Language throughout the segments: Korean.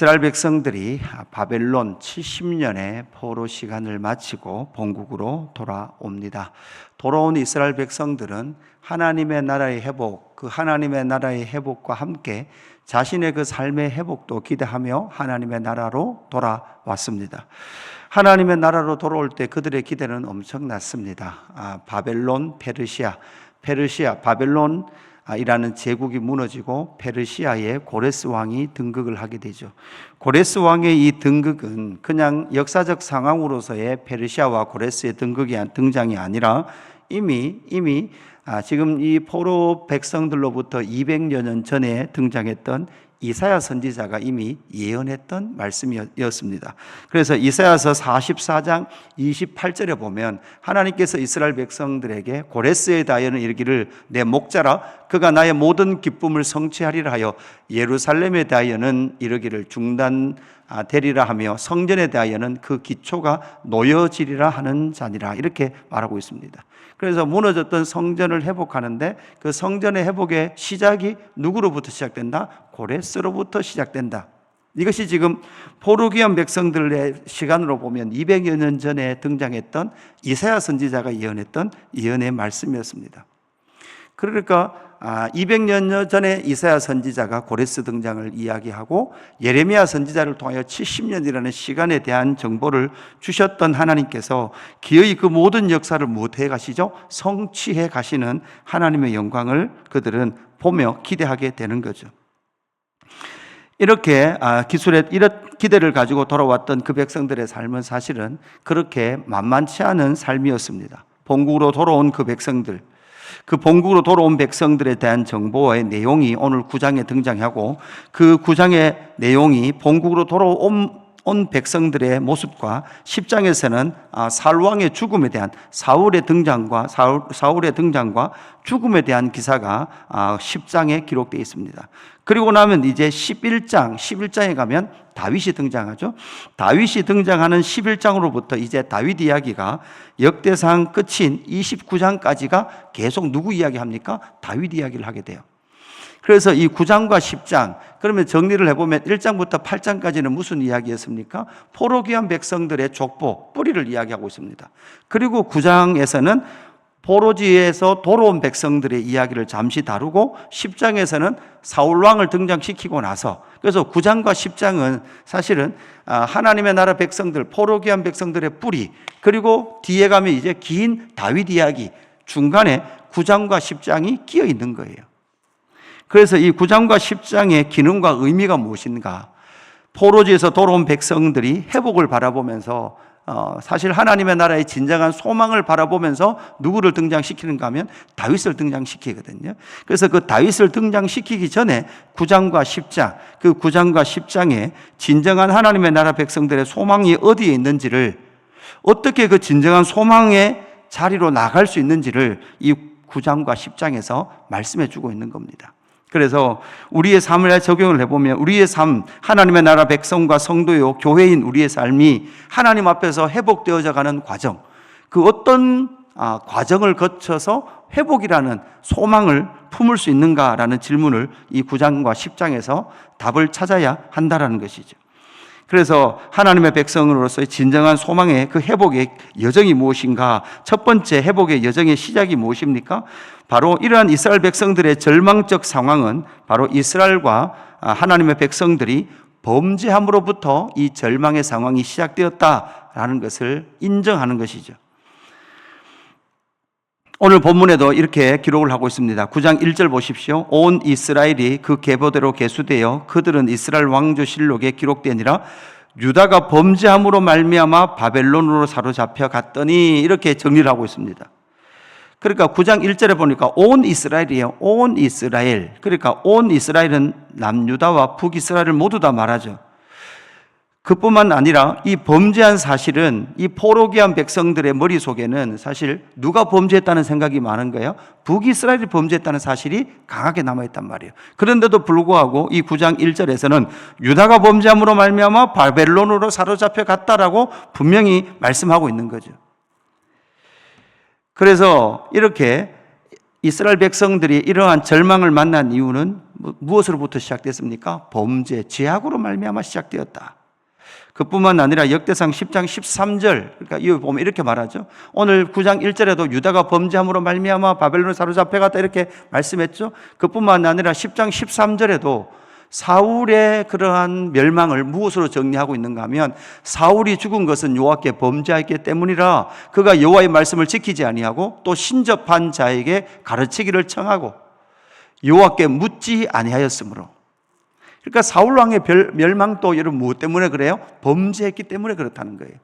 이스라엘 백성들이 바벨론 70년의 포로 시간을 마치고 본국으로 돌아옵니다. 돌아온 이스라엘 백성들은 하나님의 나라의 회복, 그 하나님의 나라의 회복과 함께 자신의 그 삶의 회복도 기대하며 하나님의 나라로 돌아왔습니다. 하나님의 나라로 돌아올 때 그들의 기대는 엄청났습니다. 바벨론, 페르시아, 바벨론 이라는 제국이 무너지고 페르시아의 고레스 왕이 등극을 하게 되죠. 고레스 왕의 이 등극은 그냥 역사적 상황으로서의 페르시아와 고레스의 등장이 아니라 이미 지금 이 포로 백성들로부터 200여 년 전에 등장했던 이사야 선지자가 이미 예언했던 말씀이었습니다. 그래서 이사야서 44장 28절에 보면 하나님께서 이스라엘 백성들에게 고레스에 대하여는 이르기를 내 목자라 그가 나의 모든 기쁨을 성취하리라 하여 예루살렘에 대하여는 이르기를 중단되리라 하며 성전에 대하여는 그 기초가 놓여지리라 하는 자니라, 이렇게 말하고 있습니다. 그래서 무너졌던 성전을 회복하는데 그 성전의 회복의 시작이 누구로부터 시작된다? 고레스로부터 시작된다. 이것이 지금 포로 귀한 백성들의 시간으로 보면 200여 년 전에 등장했던 이사야 선지자가 예언했던 예언의 말씀이었습니다. 그러니까 200년 전에 이사야 선지자가 고레스 등장을 이야기하고 예레미야 선지자를 통하여 70년이라는 시간에 대한 정보를 주셨던 하나님께서 기어이 그 모든 역사를 무엇해 가시죠? 성취해 가시는 하나님의 영광을 그들은 보며 기대하게 되는 거죠. 이렇게 이런 기대를 가지고 돌아왔던 그 백성들의 삶은 사실은 그렇게 만만치 않은 삶이었습니다. 본국으로 돌아온 그 백성들, 그 본국으로 돌아온 백성들에 대한 정보의 내용이 오늘 9장에 등장하고 그 9장의 내용이 본국으로 돌아온 백성들의 모습과 10장에서는 사울왕의 죽음에 대한 사울의 등장과 죽음에 대한 기사가 10장에 기록되어 있습니다. 그리고 나면 이제 11장에 가면 다윗이 등장하죠. 다윗이 등장하는 11장으로부터 이제 다윗 이야기가 역대상 끝인 29장까지가 계속 누구 이야기합니까? 다윗 이야기를 하게 돼요. 그래서 이 9장과 10장, 그러면 정리를 해보면 1장부터 8장까지는 무슨 이야기였습니까? 포로 귀한 백성들의 족보, 뿌리를 이야기하고 있습니다. 그리고 9장에서는 포로지에서 돌아온 백성들의 이야기를 잠시 다루고 10장에서는 사울왕을 등장시키고 나서, 그래서 9장과 10장은 사실은 하나님의 나라 백성들, 포로 귀한 백성들의 뿌리, 그리고 뒤에 가면 이제 긴 다윗 이야기, 중간에 9장과 10장이 끼어 있는 거예요. 그래서 이 9장과 10장의 기능과 의미가 무엇인가? 포로지에서 돌아온 백성들이 회복을 바라보면서 사실 하나님의 나라의 진정한 소망을 바라보면서 누구를 등장시키는가 하면 다윗을 등장시키거든요. 그래서 그 다윗을 등장시키기 전에 9장과 10장, 그 9장과 10장에 진정한 하나님의 나라 백성들의 소망이 어디에 있는지를, 어떻게 그 진정한 소망의 자리로 나갈 수 있는지를 이 9장과 10장에서 말씀해 주고 있는 겁니다. 그래서 우리의 삶을 적용을 해보면 우리의 삶, 하나님의 나라 백성과 성도요, 교회인 우리의 삶이 하나님 앞에서 회복되어져 가는 과정, 그 어떤 과정을 거쳐서 회복이라는 소망을 품을 수 있는가라는 질문을 이 9장과 10장에서 답을 찾아야 한다는 것이죠. 그래서 하나님의 백성으로서의 진정한 소망의 그 회복의 여정이 무엇인가? 첫 번째 회복의 여정의 시작이 무엇입니까? 바로 이러한 이스라엘 백성들의 절망적 상황은 바로 이스라엘과 하나님의 백성들이 범죄함으로부터 이 절망의 상황이 시작되었다라는 것을 인정하는 것이죠. 오늘 본문에도 이렇게 기록을 하고 있습니다. 9장 1절 보십시오. 온 이스라엘이 그 계보대로 계수되어 그들은 이스라엘 왕조실록에 기록되니라. 유다가 범죄함으로 말미암아 바벨론으로 사로잡혀 갔더니, 이렇게 정리를 하고 있습니다. 그러니까 9장 1절에 보니까 온 이스라엘이에요. 온 이스라엘. 그러니까 온 이스라엘은 남유다와 북이스라엘을 모두 다 말하죠. 그뿐만 아니라 이 범죄한 사실은 이 포로 귀한 백성들의 머릿속에는 사실 누가 범죄했다는 생각이 많은 거예요. 북이스라엘이 범죄했다는 사실이 강하게 남아있단 말이에요. 그런데도 불구하고 이 9장 1절에서는 유다가 범죄함으로 말미암아 바벨론으로 사로잡혀 갔다라고 분명히 말씀하고 있는 거죠. 그래서 이렇게 이스라엘 백성들이 이러한 절망을 만난 이유는 무엇으로부터 시작됐습니까? 범죄, 죄악으로 말미암아 시작되었다. 그뿐만 아니라 역대상 10장 13절, 그러니까 이거 보면 이렇게 말하죠. 오늘 9장 1절에도 유다가 범죄함으로 말미암아 바벨론에 사로잡혀갔다 이렇게 말씀했죠. 그뿐만 아니라 10장 13절에도 사울의 그러한 멸망을 무엇으로 정리하고 있는가 하면 사울이 죽은 것은 여호와께 범죄하였기 때문이라 그가 여호와의 말씀을 지키지 아니하고 또 신접한 자에게 가르치기를 청하고 여호와께 묻지 아니하였으므로. 그러니까 사울 왕의 멸망도 여러분 무엇 때문에 그래요? 범죄했기 때문에 그렇다는 거예요.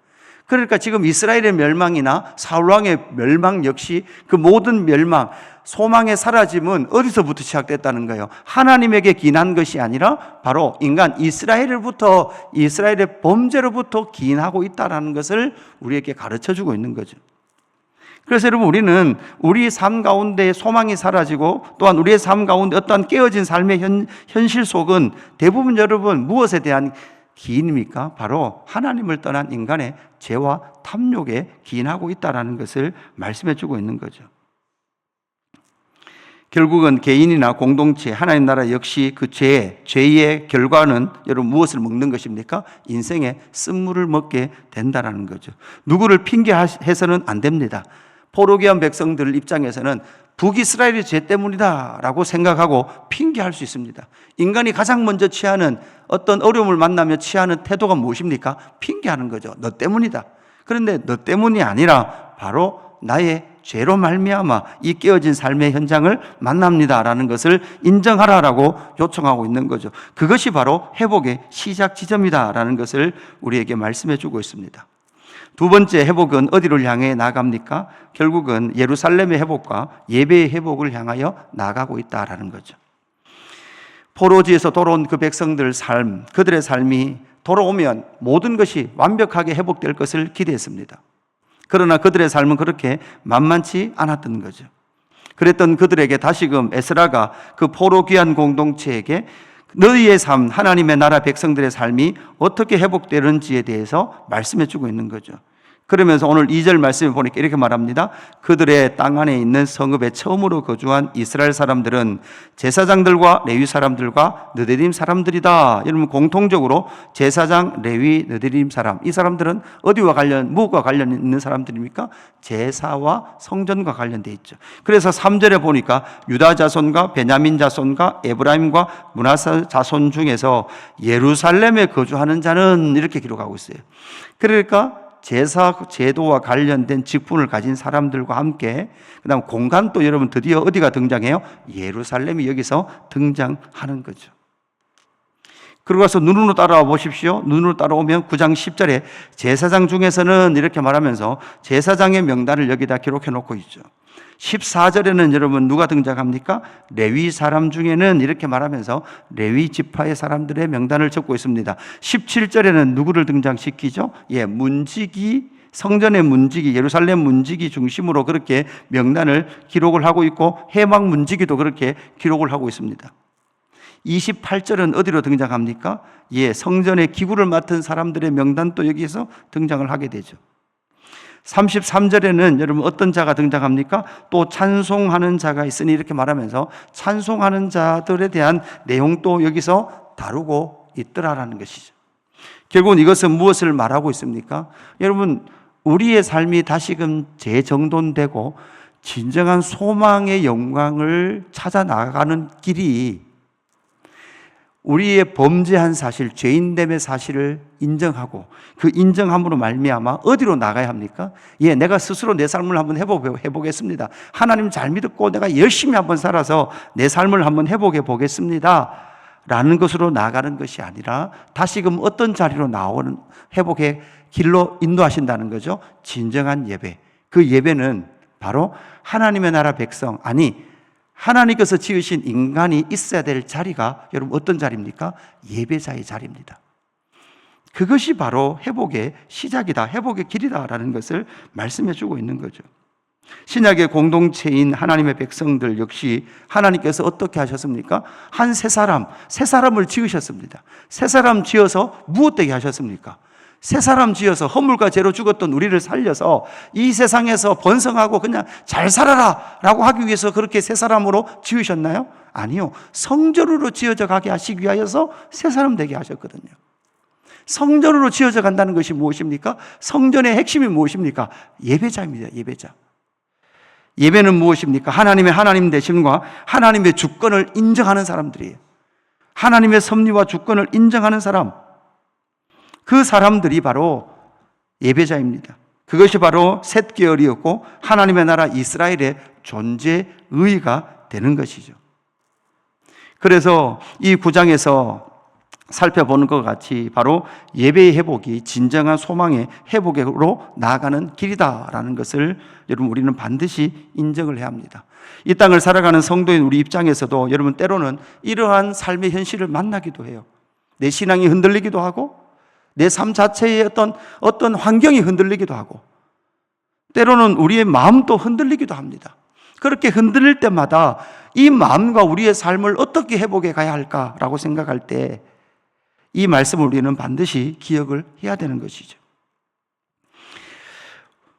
그러니까 지금 이스라엘의 멸망이나 사울 왕의 멸망 역시 그 모든 멸망, 소망의 사라짐은 어디서부터 시작됐다는 거예요? 하나님에게 기인한 것이 아니라 바로 인간 이스라엘로부터, 이스라엘의 범죄로부터 기인하고 있다는 것을 우리에게 가르쳐주고 있는 거죠. 그래서 여러분, 우리는 우리 삶 가운데 소망이 사라지고 또한 우리의 삶 가운데 어떠한 깨어진 삶의 현실 속은 대부분 여러분 무엇에 대한 기인입니까? 바로 하나님을 떠난 인간의 죄와 탐욕에 기인하고 있다는 것을 말씀해 주고 있는 거죠. 결국은 개인이나 공동체, 하나님 나라 역시 그 죄의 결과는 여러분 무엇을 먹는 것입니까? 인생의 쓴물을 먹게 된다는 거죠. 누구를 핑계해서는 안 됩니다. 포로기한 백성들 입장에서는 북이스라엘의 죄 때문이다 라고 생각하고 핑계할 수 있습니다. 인간이 가장 먼저 취하는 어떤 어려움을 만나며 취하는 태도가 무엇입니까? 핑계하는 거죠. 너 때문이다. 그런데 너 때문이 아니라 바로 나의 죄로 말미암아 이 깨어진 삶의 현장을 만납니다라는 것을 인정하라라고 요청하고 있는 거죠. 그것이 바로 회복의 시작 지점이다라는 것을 우리에게 말씀해 주고 있습니다. 두 번째 회복은 어디를 향해 나갑니까? 결국은 예루살렘의 회복과 예배의 회복을 향하여 나가고 있다라는 거죠. 포로지에서 돌아온 그 백성들 삶, 그들의 삶이 돌아오면 모든 것이 완벽하게 회복될 것을 기대했습니다. 그러나 그들의 삶은 그렇게 만만치 않았던 거죠. 그랬던 그들에게 다시금 에스라가 그 포로 귀한 공동체에게 너희의 삶, 하나님의 나라 백성들의 삶이 어떻게 회복되는지에 대해서 말씀해 주고 있는 거죠. 그러면서 오늘 2절 말씀을 보니까 이렇게 말합니다. 그들의 땅 안에 있는 성읍에 처음으로 거주한 이스라엘 사람들은 제사장들과 레위 사람들과 느헤림 사람들이다. 여러분 공통적으로 제사장, 레위, 느헤림 사람, 이 사람들은 어디와 무엇과 관련 있는 사람들입니까? 제사와 성전과 관련되어 있죠. 그래서 3절에 보니까 유다 자손과 베냐민 자손과 에브라임과 므낫세 자손 중에서 예루살렘에 거주하는 자는 이렇게 기록하고 있어요. 그러니까 제사 제도와 관련된 직분을 가진 사람들과 함께 그다음 공간도 여러분 드디어 어디가 등장해요? 예루살렘이 여기서 등장하는 거죠. 그러고 와서 눈으로 따라와 보십시오. 눈으로 따라오면 9장 10절에 제사장 중에서는 이렇게 말하면서 제사장의 명단을 여기다 기록해 놓고 있죠. 14절에는 여러분 누가 등장합니까? 레위 사람 중에는 이렇게 말하면서 레위 지파의 사람들의 명단을 적고 있습니다. 17절에는 누구를 등장시키죠? 문지기, 성전의 문지기, 예루살렘 문지기 중심으로 그렇게 명단을 기록을 하고 있고 해막 문지기도 그렇게 기록을 하고 있습니다. 28절은 어디로 등장합니까? 성전의 기구를 맡은 사람들의 명단도 여기서 등장을 하게 되죠. 33절에는 여러분 어떤 자가 등장합니까? 또 찬송하는 자가 있으니 이렇게 말하면서 찬송하는 자들에 대한 내용도 여기서 다루고 있더라라는 것이죠. 결국은 이것은 무엇을 말하고 있습니까? 여러분 우리의 삶이 다시금 재정돈되고 진정한 소망의 영광을 찾아 나가는 길이 우리의 범죄한 사실, 죄인됨의 사실을 인정하고 그 인정함으로 말미암아 어디로 나가야 합니까? 내가 스스로 내 삶을 한번 해보겠습니다. 하나님 잘 믿고 내가 열심히 한번 살아서 내 삶을 한번 해보게 보겠습니다. 라는 것으로 나가는 것이 아니라 다시금 어떤 자리로 나오는 회복의 길로 인도하신다는 거죠. 진정한 예배. 그 예배는 바로 하나님의 나라 백성, 하나님께서 지으신 인간이 있어야 될 자리가 여러분 어떤 자리입니까? 예배자의 자리입니다. 그것이 바로 회복의 시작이다, 회복의 길이다라는 것을 말씀해 주고 있는 거죠. 신약의 공동체인 하나님의 백성들 역시 하나님께서 어떻게 하셨습니까? 세 사람을 지으셨습니다. 세 사람 지어서 무엇되게 하셨습니까? 새 사람 지어서 허물과 죄로 죽었던 우리를 살려서 이 세상에서 번성하고 그냥 잘 살아라 라고 하기 위해서 그렇게 새 사람으로 지으셨나요? 아니요. 성전으로 지어져 가게 하시기 위하여서 새 사람 되게 하셨거든요. 성전으로 지어져 간다는 것이 무엇입니까? 성전의 핵심이 무엇입니까? 예배자입니다. 예배자. 예배는 무엇입니까? 하나님의 하나님 되심과 하나님의 주권을 인정하는 사람들이에요. 하나님의 섭리와 주권을 인정하는 사람, 그 사람들이 바로 예배자입니다. 그것이 바로 셋 계열이었고 하나님의 나라 이스라엘의 존재 의의가 되는 것이죠. 그래서 이 9장에서 살펴보는 것 같이 바로 예배의 회복이 진정한 소망의 회복으로 나아가는 길이다라는 것을 여러분 우리는 반드시 인정을 해야 합니다. 이 땅을 살아가는 성도인 우리 입장에서도 여러분 때로는 이러한 삶의 현실을 만나기도 해요. 내 신앙이 흔들리기도 하고 내 삶 자체의 어떤 환경이 흔들리기도 하고 때로는 우리의 마음도 흔들리기도 합니다. 그렇게 흔들릴 때마다 이 마음과 우리의 삶을 어떻게 회복해 가야 할까라고 생각할 때 이 말씀을 우리는 반드시 기억을 해야 되는 것이죠.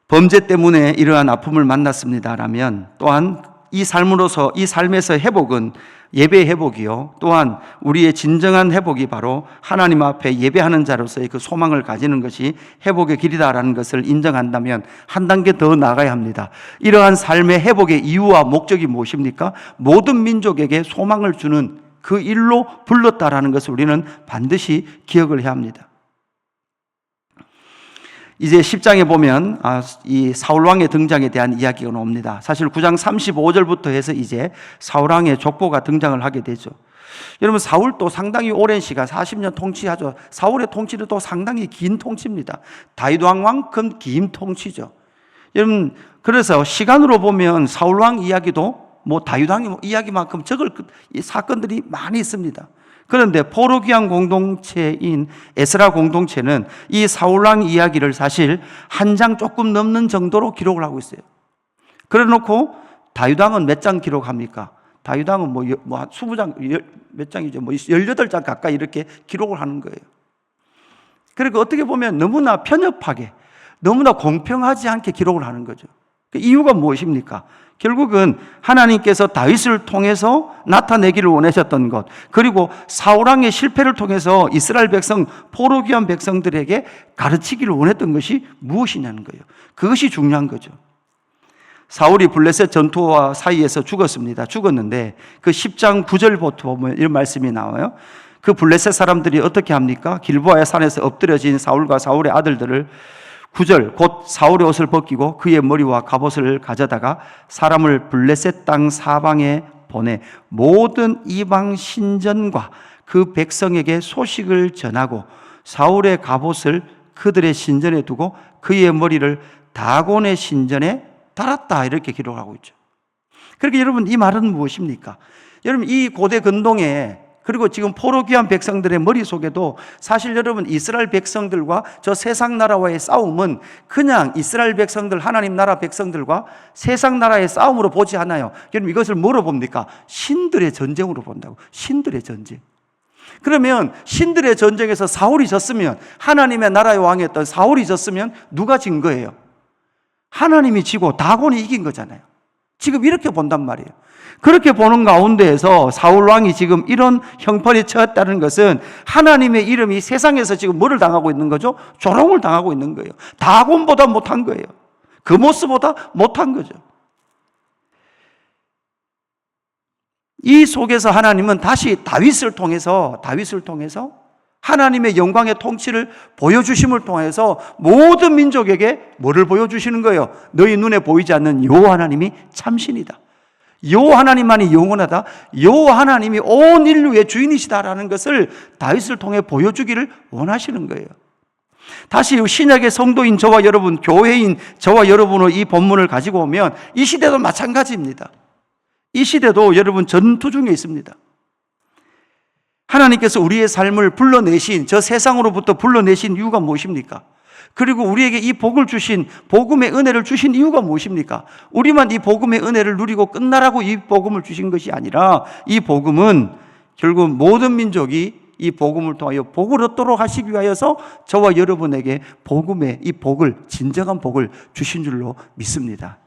범죄 때문에 이러한 아픔을 만났습니다라면 또한 이 삶에서 회복은 예배의 회복이요. 또한 우리의 진정한 회복이 바로 하나님 앞에 예배하는 자로서의 그 소망을 가지는 것이 회복의 길이다라는 것을 인정한다면 한 단계 더 나아가야 합니다. 이러한 삶의 회복의 이유와 목적이 무엇입니까? 모든 민족에게 소망을 주는 그 일로 불렀다라는 것을 우리는 반드시 기억을 해야 합니다. 이제 10장에 보면 이 사울왕의 등장에 대한 이야기가 나옵니다. 사실 9장 35절부터 해서 이제 사울왕의 족보가 등장을 하게 되죠. 여러분 사울도 상당히 오랜 시간 40년 통치하죠. 사울의 통치는 또 상당히 긴 통치입니다. 다윗 왕만큼 긴 통치죠. 여러분 그래서 시간으로 보면 사울왕 이야기도 다윗 왕 이야기만큼 적을 이 사건들이 많이 있습니다. 그런데 포로기한 공동체인 에스라 공동체는 이 사울왕 이야기를 사실 한 장 조금 넘는 정도로 기록을 하고 있어요. 그래 놓고 다윗 왕은 몇 장 기록합니까? 다윗 왕은 20장, 몇 장이죠? 18장 가까이 이렇게 기록을 하는 거예요. 그러니까 어떻게 보면 너무나 편협하게, 너무나 공평하지 않게 기록을 하는 거죠. 그 이유가 무엇입니까? 결국은 하나님께서 다윗을 통해서 나타내기를 원하셨던 것, 그리고 사울왕의 실패를 통해서 이스라엘 백성, 포로 귀한 백성들에게 가르치기를 원했던 것이 무엇이냐는 거예요. 그것이 중요한 거죠. 사울이 블레셋 전투와 사이에서 죽었는데 그 10장 9절부터 보면 이런 말씀이 나와요. 그 블레셋 사람들이 어떻게 합니까? 길보아의 산에서 엎드려진 사울과 사울의 아들들을 9절 곧 사울의 옷을 벗기고 그의 머리와 갑옷을 가져다가 사람을 블레셋 땅 사방에 보내 모든 이방 신전과 그 백성에게 소식을 전하고 사울의 갑옷을 그들의 신전에 두고 그의 머리를 다곤의 신전에 달았다 이렇게 기록하고 있죠. 그렇게 여러분 이 말은 무엇입니까? 여러분 이 고대 근동에 그리고 지금 포로 귀한 백성들의 머릿속에도 사실 여러분 이스라엘 백성들과 저 세상 나라와의 싸움은 그냥 이스라엘 백성들, 하나님 나라 백성들과 세상 나라의 싸움으로 보지 않아요. 여러분 이것을 뭐로 봅니까? 신들의 전쟁으로 본다고. 신들의 전쟁. 그러면 신들의 전쟁에서 사울이 졌으면, 하나님의 나라의 왕이었던 사울이 졌으면 누가 진 거예요? 하나님이 지고 다곤이 이긴 거잖아요. 지금 이렇게 본단 말이에요. 그렇게 보는 가운데에서 사울 왕이 지금 이런 형편에 처했다는 것은 하나님의 이름이 세상에서 지금 뭐를 당하고 있는 거죠? 조롱을 당하고 있는 거예요. 다곤보다 못한 거예요. 그 모습보다 못한 거죠. 이 속에서 하나님은 다시 다윗을 통해서 하나님의 영광의 통치를 보여주심을 통해서 모든 민족에게 뭐를 보여주시는 거예요? 너희 눈에 보이지 않는 여호와 하나님이 참신이다. 여호와 하나님만이 영원하다. 여호와 하나님이 온 인류의 주인이시다라는 것을 다윗을 통해 보여주기를 원하시는 거예요. 다시 신약의 성도인 저와 여러분, 교회인 저와 여러분의 이 본문을 가지고 오면 이 시대도 마찬가지입니다. 이 시대도 여러분 전투 중에 있습니다. 하나님께서 우리의 삶을 불러내신, 저 세상으로부터 불러내신 이유가 무엇입니까? 그리고 우리에게 이 복을 주신, 복음의 은혜를 주신 이유가 무엇입니까? 우리만 이 복음의 은혜를 누리고 끝나라고 이 복음을 주신 것이 아니라 이 복음은 결국 모든 민족이 이 복음을 통하여 복을 얻도록 하시기 위하여서 저와 여러분에게 복음의 이 복을, 진정한 복을 주신 줄로 믿습니다.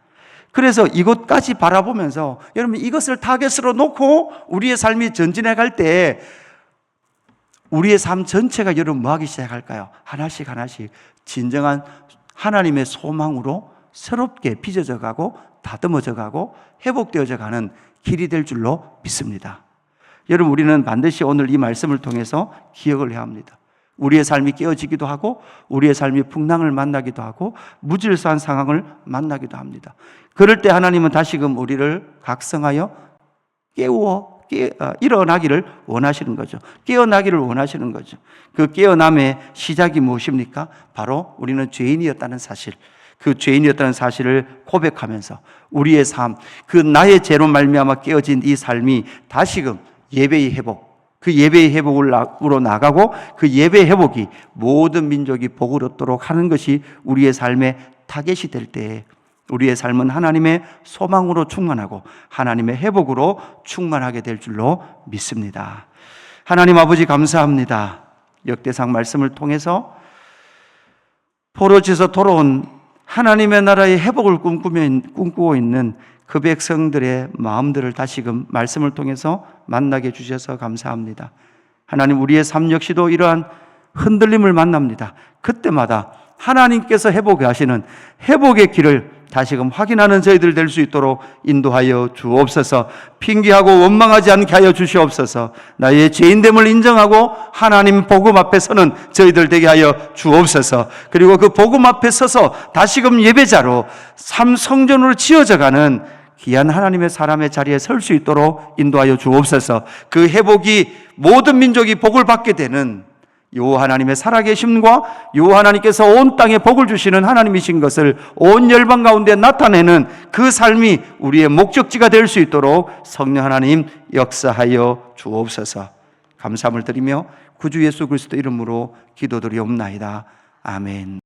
그래서 이것까지 바라보면서 여러분 이것을 타겟으로 놓고 우리의 삶이 전진해 갈 때 우리의 삶 전체가 여러분 뭐 하기 시작할까요? 하나씩 하나씩 진정한 하나님의 소망으로 새롭게 빚어져 가고 다듬어져 가고 회복되어져 가는 길이 될 줄로 믿습니다. 여러분 우리는 반드시 오늘 이 말씀을 통해서 기억을 해야 합니다. 우리의 삶이 깨어지기도 하고 우리의 삶이 풍랑을 만나기도 하고 무질서한 상황을 만나기도 합니다. 그럴 때 하나님은 다시금 우리를 각성하여 일어나기를 원하시는 거죠. 깨어나기를 원하시는 거죠. 그 깨어남의 시작이 무엇입니까? 바로 우리는 죄인이었다는 사실, 그 죄인이었다는 사실을 고백하면서 우리의 삶, 그 나의 죄로 말미암아 깨어진 이 삶이 다시금 예배의 회복, 그 예배의 회복으로 나가고 그 예배의 회복이 모든 민족이 복을 얻도록 하는 것이 우리의 삶의 타겟이 될 때에 우리의 삶은 하나님의 소망으로 충만하고 하나님의 회복으로 충만하게 될 줄로 믿습니다. 하나님 아버지 감사합니다. 역대상 말씀을 통해서 포로지에서 돌아온 하나님의 나라의 회복을 꿈꾸고 있는 그 백성들의 마음들을 다시금 말씀을 통해서 만나게 주셔서 감사합니다. 하나님 우리의 삶 역시도 이러한 흔들림을 만납니다. 그때마다 하나님께서 회복해 하시는 회복의 길을 다시금 확인하는 저희들 될 수 있도록 인도하여 주옵소서. 핑계하고 원망하지 않게 하여 주시옵소서. 나의 죄인됨을 인정하고 하나님 복음 앞에 서는 저희들 되게 하여 주옵소서. 그리고 그 복음 앞에 서서 다시금 예배자로 삶 성전으로 지어져가는 귀한 하나님의 사람의 자리에 설 수 있도록 인도하여 주옵소서. 그 회복이 모든 민족이 복을 받게 되는 요 하나님의 살아계심과 요 하나님께서 온 땅에 복을 주시는 하나님이신 것을 온 열방 가운데 나타내는 그 삶이 우리의 목적지가 될 수 있도록 성령 하나님 역사하여 주옵소서. 감사함을 드리며 구주 예수 그리스도 이름으로 기도드리옵나이다. 아멘.